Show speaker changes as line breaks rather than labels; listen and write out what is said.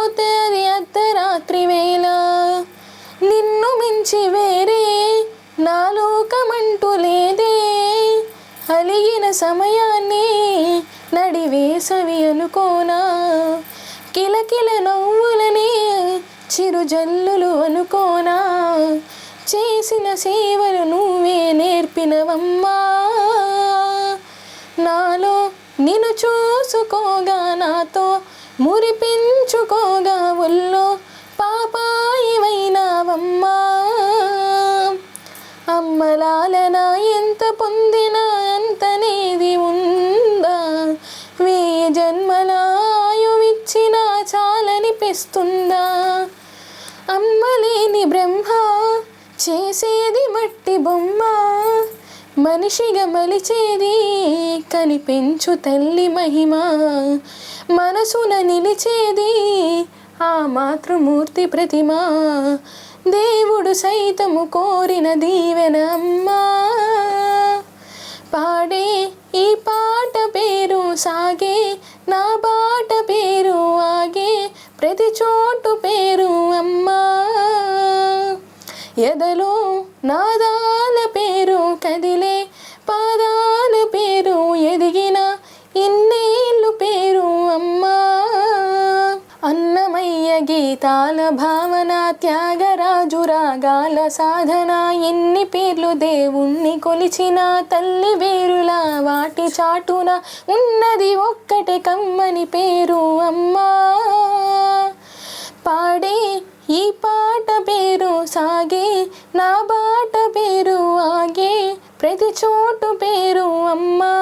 పోతే అది అర్ధరాత్రి వేళ. నిన్ను మించి వేరే నా లోకమంటూ లేదే. అలిగిన సమయాన్ని నడివేసవి అనుకోనా. కిలకిల నవ్వులని చిరుజల్లులు అనుకోనా. చేసిన సేవలు నువ్వే నేర్పినవమ్మా. నాలో నిన్ను చూసుకోగా నాతో మురిపించుకోగా ఒళ్ళో పాపాయివైనావమ్మా. అమ్మలాలన ఎంత పొందినా అంతనేది ఉందా. 1000 జన్మల ఆయువిచ్చినా చాలనిపిస్తుందా. అమ్మలేని బ్రహ్మ చేసేది మట్టి బొమ్మ. మనిషిగా మలిచేది కనిపించు తల్లి మహిమ. మనసున నిలిచేది ఆ మాతృమూర్తి ప్రతిమ. దేవుడు సైతము కోరిన దీవెన అమ్మా. పాడే ఈ పాట పేరు సాగే, నా బాట పేరు ఆగే, ప్రతి చోటు పేరు అమ్మా. ఎదలో నాదాల పేరు కదిలే పాదాల పేరు, ఎదిగిన ఇన్నేళ్ళు పేరు అమ్మా. అన్నమయ్య గీతాల భావన, త్యాగరాజు రాగాల సాధన. ఎన్ని పేర్లు దేవుణ్ణి కొలిచిన తల్లి వేరులా వాటి చాటున ఉన్నది ఒక్కటే కమ్మని పేరు అమ్మా. పాడే ఈ పాట పేరు సాగే, నా బాట పేరు ఆగే, ప్రతి చోటు పేరు అమ్మా.